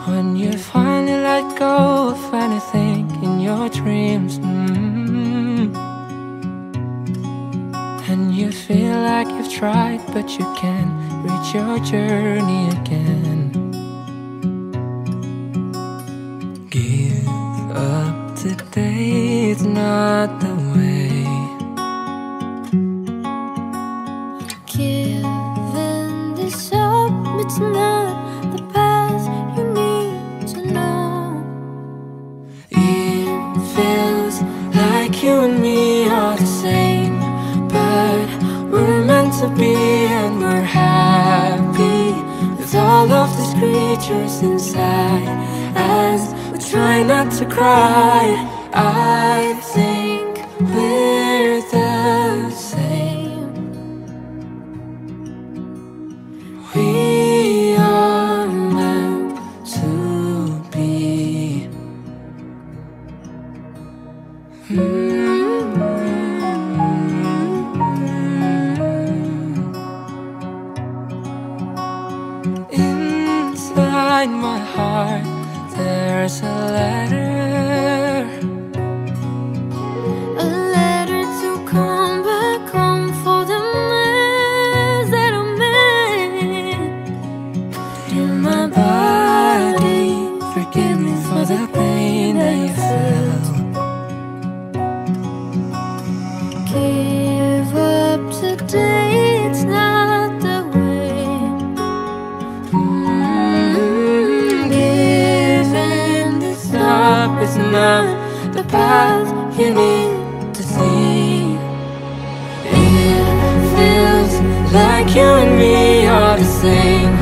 When you finally let go of anything in your dreams, and you feel like you've tried but you can't reach your journey again. Give up today, it's not the way. Giving this up, it's not the path you need to know. It feels like you and me are the same, but we're meant to be and we're happy with all of these creatures inside. As we try not to cry, I think we're the same. We are meant to be. Inside my heart there's a letter To come back home for the mess that I made in my body. Forgive me for the pain that you felt. Give up today, it's not the way. Giving this up is not the path you need to see. It feels like you and me are the same,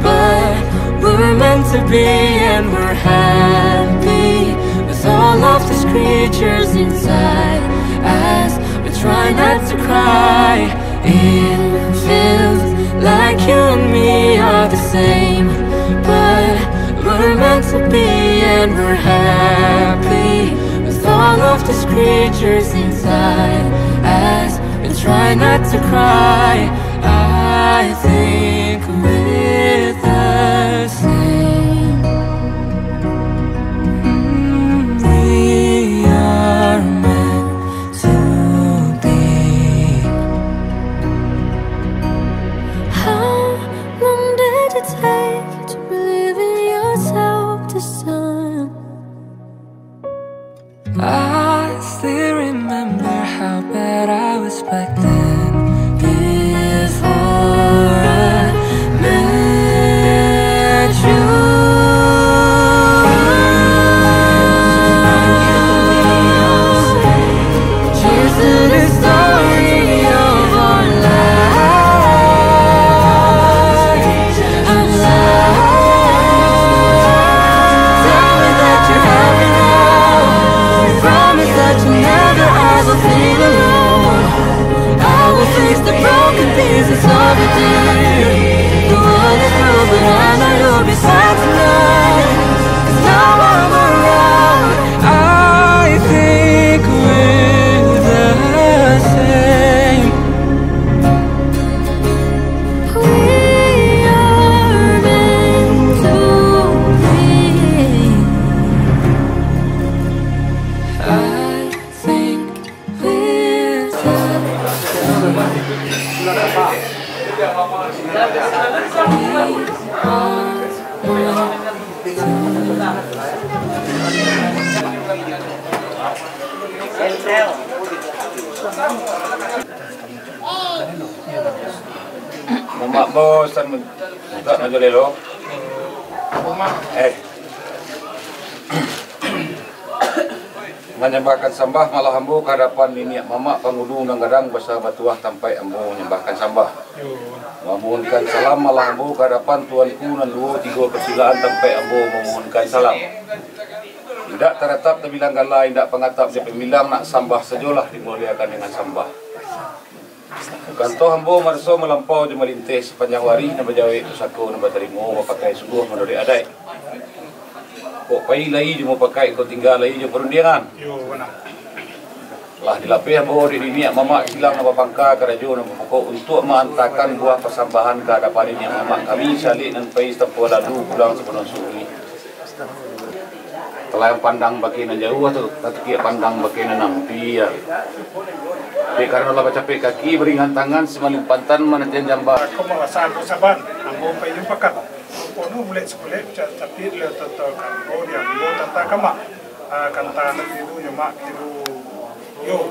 but we're meant to be and we're happy with all of these creatures inside. As we try not to cry, it feels like you and me are the same, but we're meant to be and we're happy with all of these creatures inside. As we try not to cry, I think we're the same. We are meant to be. How long did it take to believe in yourself this time? I still remember how bad I was back then, before I met you. Cheers to the story of our lives. Tell me that you're happy now. Promise that you never ever feel alone. I will fix the broken pieces of your day. The world is through, but I know you'll be sad tonight. 'Cause now I'm around, I think we're the same. We are meant to be. I think we're Mamak bos dan buka maju lelo. Menyembahkan sambah malah ambo kehadapan niniak mamak pangudung dan gadang basa batuah tampai ambo menyembahkan sambah. Memohonkan salam malah ambo kehadapan tuanku nan dua tiga persilaan tampai ambo memohonkan salam. Tidak teretap terbilang galai, tidak pengatap dia pemilang nak sambah sejolah dimuliakan dengan sambah. Kanto hambo marso melampau di melintis sepanjang hari na bajawi usaku na batarimo pakai sungguh menuri adai. Kok pai lai mo pakai ko tinggal lai jo perundiangan. Lah dilapih ambo di niat mama hilang nama pangka karajo nama pokok untuk menghantarkan buah persambahan ke hadapan niat mama kami salik dan pais tanpa lalu pulang sepenuh suri. Kalau pandang bagian jauh atau kaki pandang bagian nampi ya. Karena Allah capek kaki beringan tangan semaling pantan manatian jambar. Kau mengasah saban, ambo payung pakat. Kono boleh sekolah tapi le toto kambo dia ambo tanta kama. Kanta nanti itu nyomak itu yo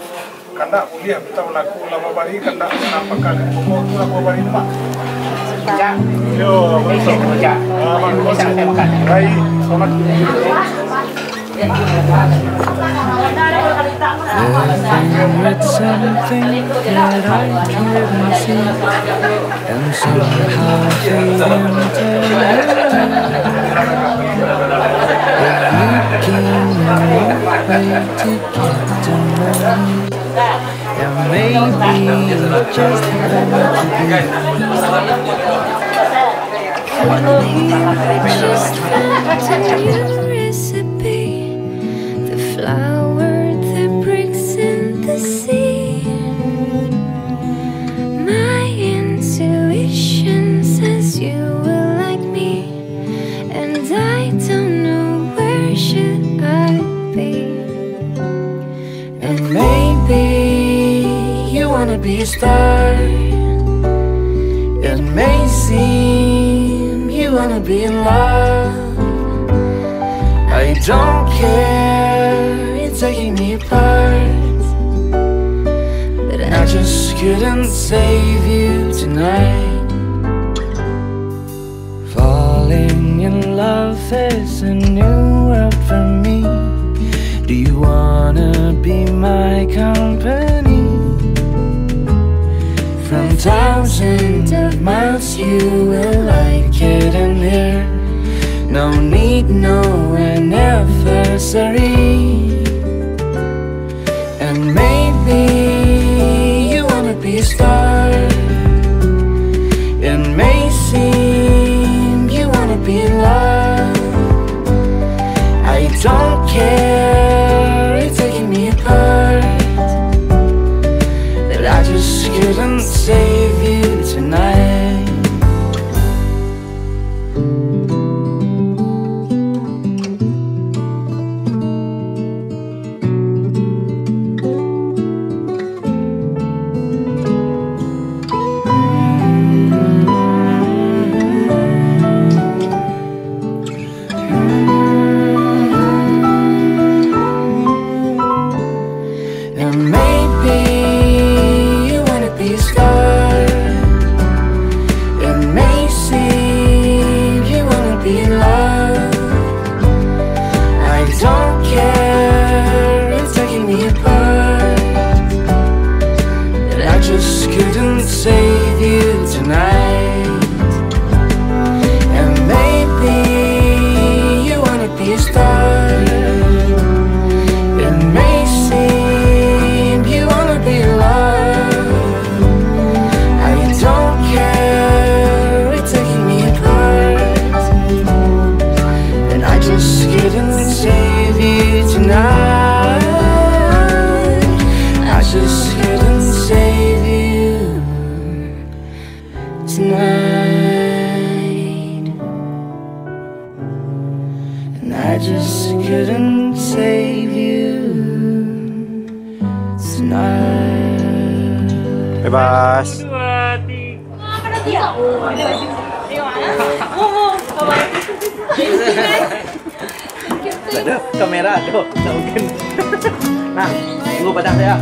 kanda kuliah kita melaku lama bari kanda nampakkan pokok tu lama bari mak. Yo, makan. Baik, selamat. Living with something that I couldn't see, and somehow feeling and maybe just Just found a new recipe, the flower that breaks in the sea. My intuition says you will like me, and I don't know where should I be. and maybe you wanna be a star. It may seem you wanna be in love. I don't care, it's taking me apart, but I just couldn't save you tonight. Falling in love is a new world for me. Do you wanna be my company? From thousands of miles you will like it in here. No need, no anniversary. And maybe you wanna be a star. It may seem you wanna be in love. I don't care, it's taking me apart, but I just couldn't save you tonight. And maybe you wanna be a star. It may seem you wanna be in love. I don't care, it's taking me apart, but I just couldn't save you tonight. And maybe you wanna be a star. It may seem you wanna be in love. I don't care, it's taking me apart, and I just couldn't save you tonight. I just couldn't save you tonight, and I just couldn't save you tonight. Bebas. Ada kamera tuh, tak mungkin. Nah, tunggu padang saya.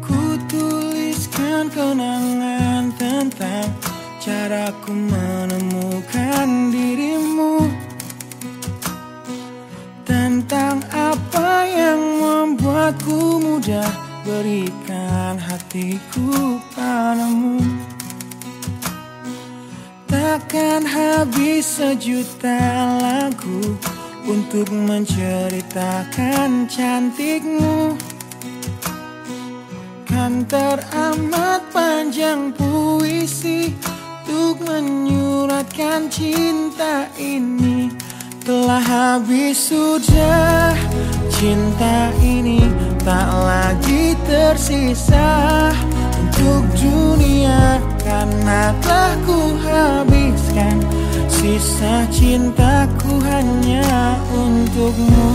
Kutuliskan kenangan tentang caraku menemukan dirimu, tentang apa yang membuatku mudah berikan hatiku padamu. Takkan habis sejuta lagu untuk menceritakan cantikmu. Kan teramat panjang puisi untuk menyuratkan cinta ini. Telah habis sudah cinta ini, tak lagi tersisa untuk dunia, karena telah ku habiskan sisa cintaku hanya untukmu.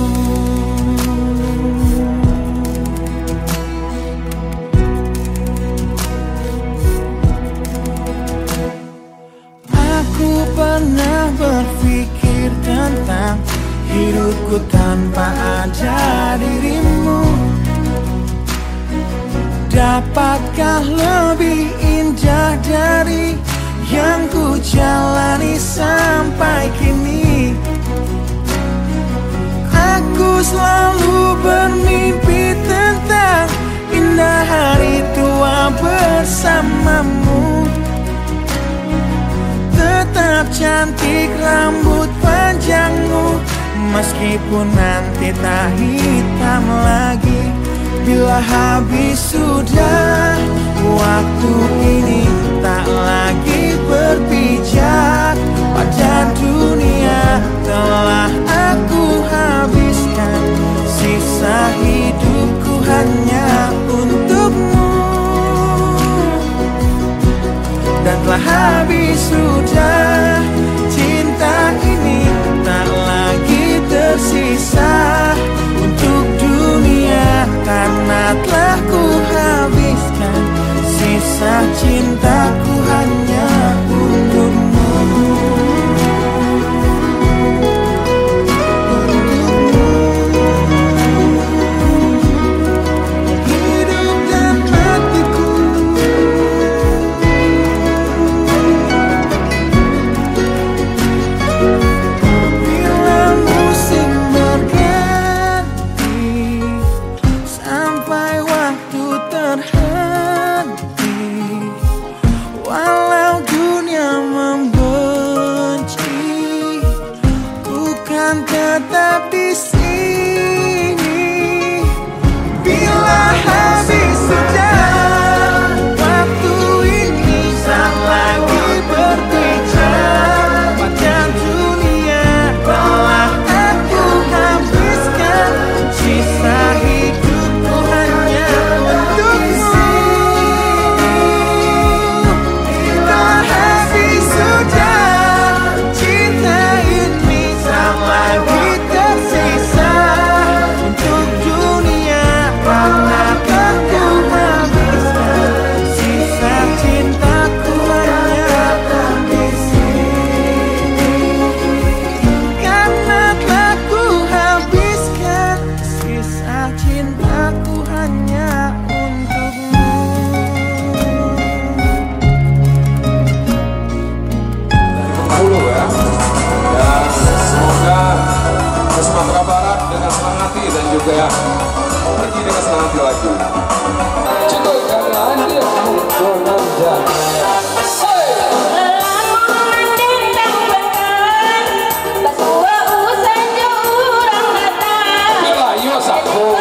Aku pernah berpikir tentang hidupku tanpa ada dirimu. Dapatkah lebih indah dari yang ku jalani sampai kini? Aku selalu bermimpi tentang indah hari tua bersamamu. Tetap cantik rambut panjangmu, meskipun nanti tak hitam lagi. Bila habis sudah waktu ini, tak lagi berpijak pada dunia. Telah aku habiskan sisa hidupku hanya untukmu. Dan telah habis sudah cinta ini, tak lagi tersisa untuk dunia, karena telah ku habiskan sisa cintaku hanya untukmu. Hidup dan matiku, bila musim berganti, sampai waktu terhenti, walau dunia membenci, bukan tetap di sini. Bila habis sudah waktu ini, tak lagi berpijak pada dunia. Telah aku habiskan sisa hidupku hanya untukmu. Bila habis sudah cinta ini, tak lagi tersisa untuk dunia, karena telah ku habiskan sisa cintaku hanya di sini. Karena telah ku habiskan sisa cintaku hanya untukmu. Dulu ya. Dan semoga ke Sumatera Barat dengan senang hati dan juga pergi dengan senang hati lagi. Cukup karena dia menggunakan jaya. Bila iya saku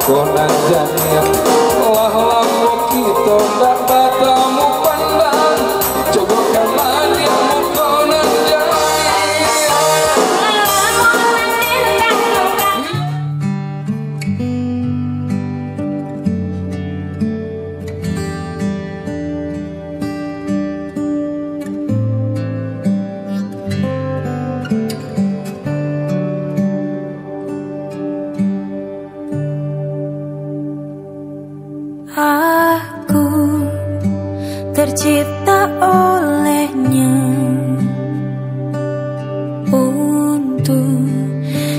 konan janian lah lampu kita tak batamu pandang coba kanan yang konan Aku tercipta olehnya untuk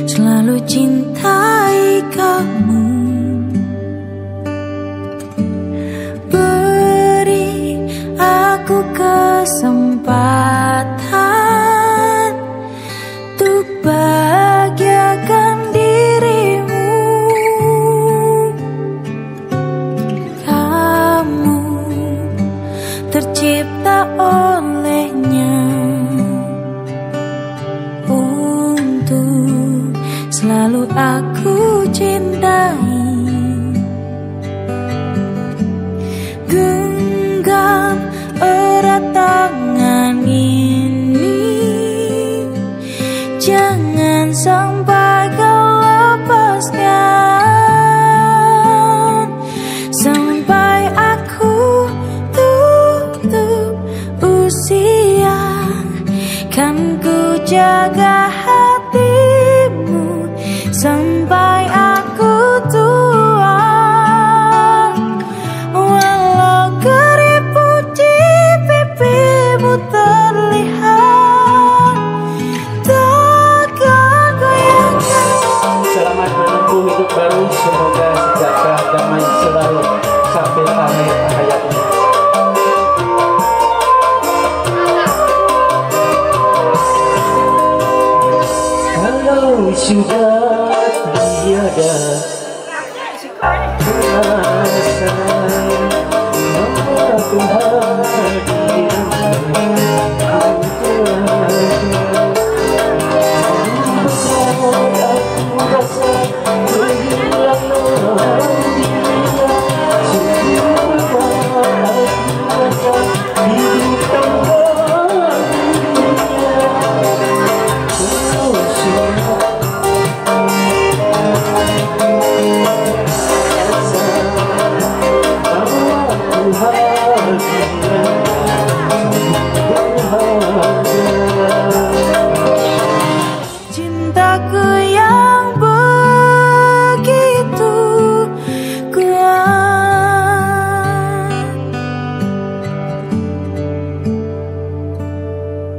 selalu cintai kamu. Beri aku kesempatan untuk bahagiakan dirimu. Tercipta olehnya untuk selalu aku cintai. Genggam erat tangan ini, jangan sampai kau lepaskan. Sampai aku usia kan ku jaga hatimu sampai aku tua. Walau keriput di pipimu terlihat, takkan goyahkan. Selamat menempuh hidup baru, semoga sejahtera damai selalu sampai akhir hayatmu. Sudah tiada perasaan aku hadir aku rasa kehilangan dirinya semoga aku rasa hidup tanpa cintaku yang begitu kuat.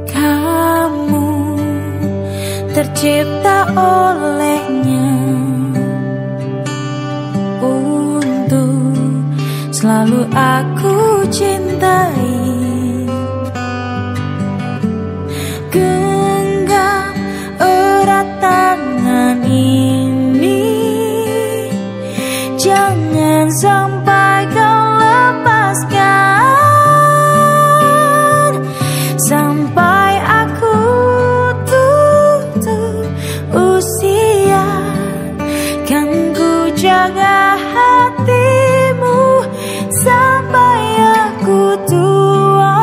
Kamu tercipta olehnya untuk selalu aku cintai. Genggam erat tangan ini, jangan sampai kau lepaskan. Sampai aku tutup usia kan ku jaga hatimu sampai aku tua.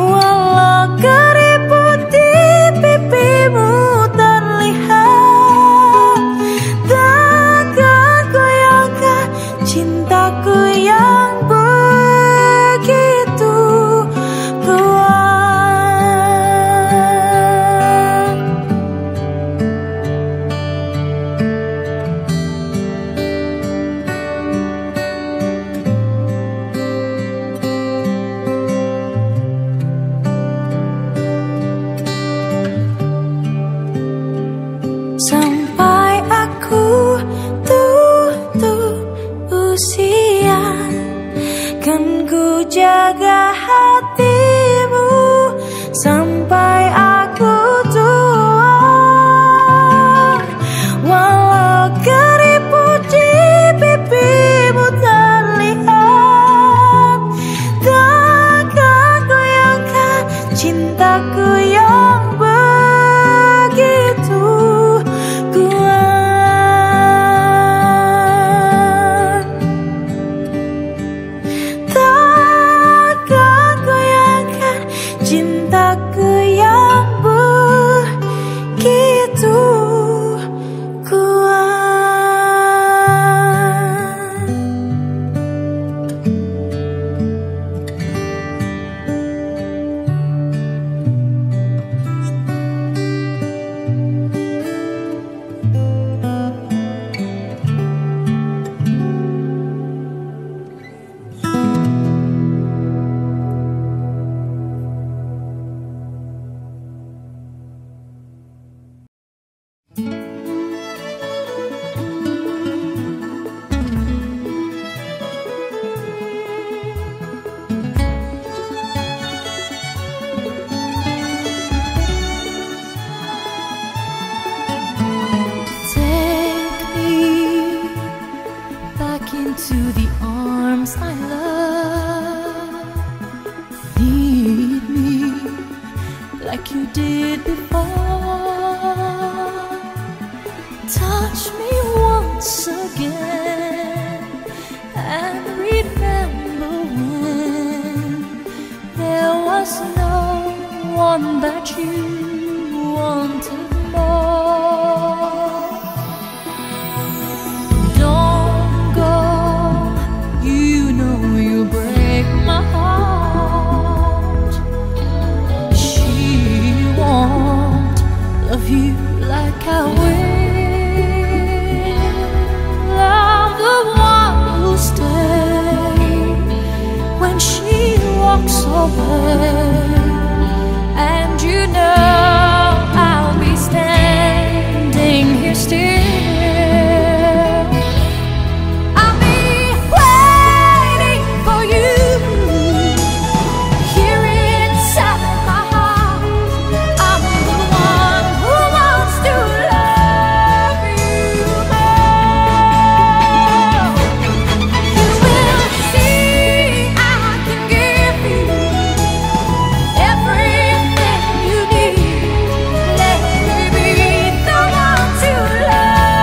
Walau keriput di pipimu terlihat, takkan goyahkan cintaku yang begitu kuat. Sampai aku tutup usia kan ku jaga hatimu sampai aku tua. Walau keriput di pipimu terlihat, takkan goyahkan cintaku yang begitu kuat. need me like you did before. Touch me once again and remember when there was no one that you wanted more. Don't go, you know you break my heart. She won't love you like I will. Love the one who'll stay when she walks away. And you know I'll be standing here still. I'll be waiting for you here inside my heart. I'm the one who wants to love you more. You will see I can give you everything you need. Let me be the one to love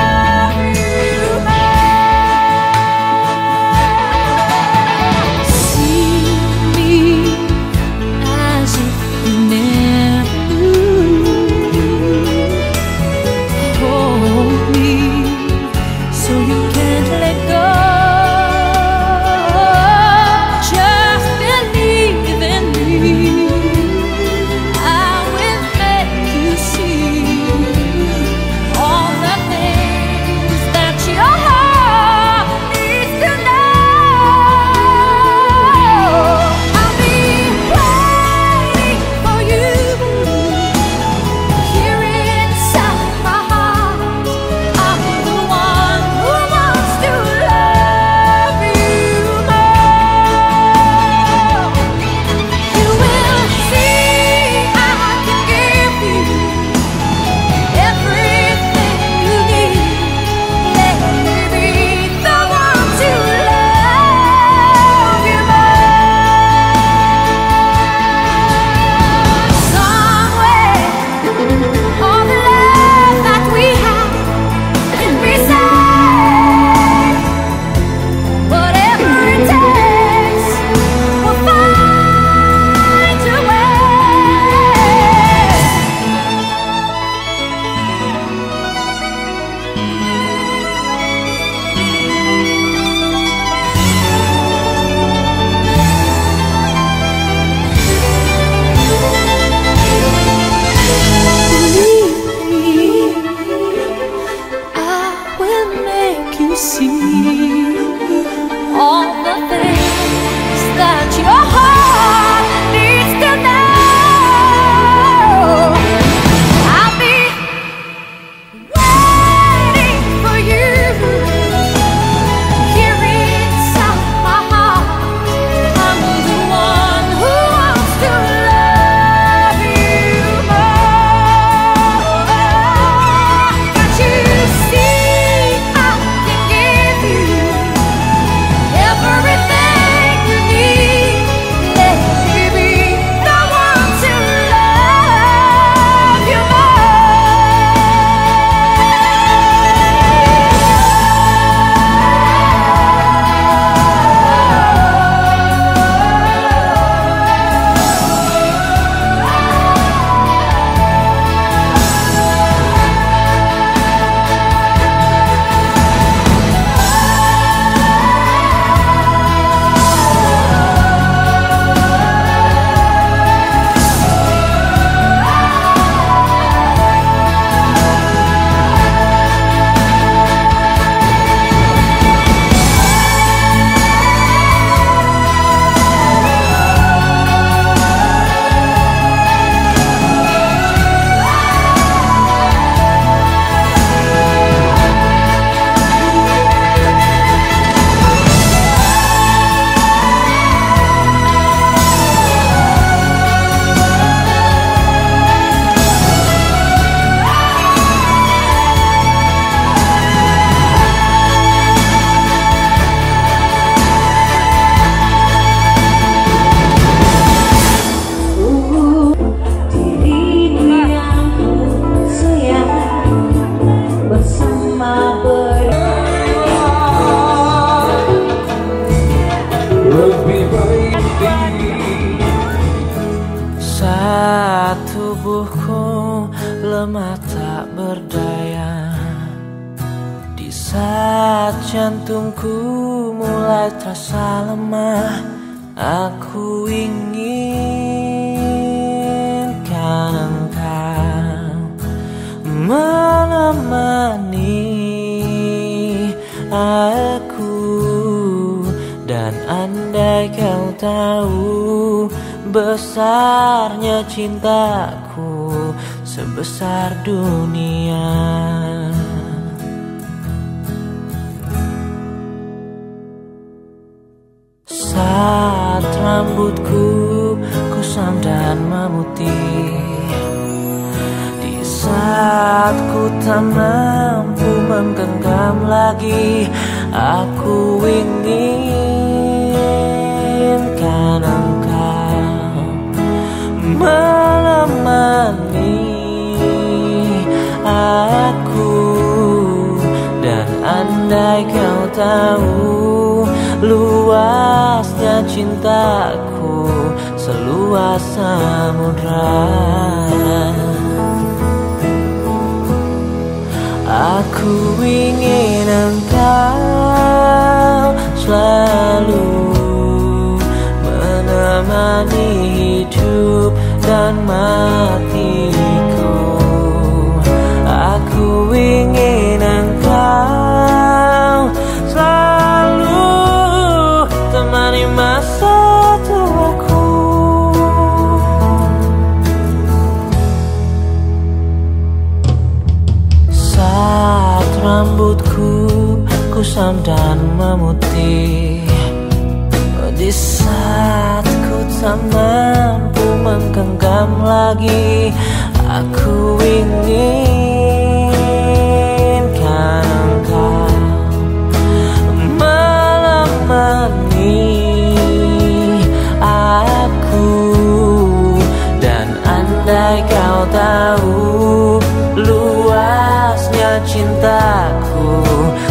tubuhku lemah tak berdaya. Di saat jantungku mulai terasa lemah, aku inginkan engkau menemani aku. Dan andai kau tahu besarnya cintaku sebesar dunia. Saat rambutku kusam dan memutih, di saat ku tak mampu menggenggam lagi, aku inginkan engkau menemani aku. Dan andai kau tahu luasnya cintaku seluas samudra, aku ingin engkau selalu menemani hidup dan matiku. Aku ingin engkau selalu temani masa tuaku. Saat rambutku kusam dan memutih, di saat ku tak mampu menggenggam lagi, aku inginkan engkau menemani aku. Dan andai kau tahu luasnya cintaku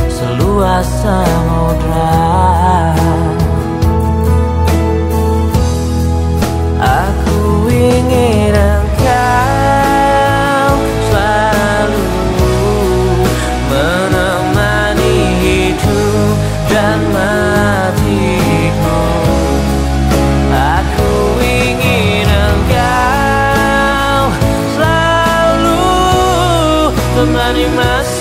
seluas samudra, aku ingin engkau selalu menemani hidup dan matiku. Aku ingin engkau selalu temani masa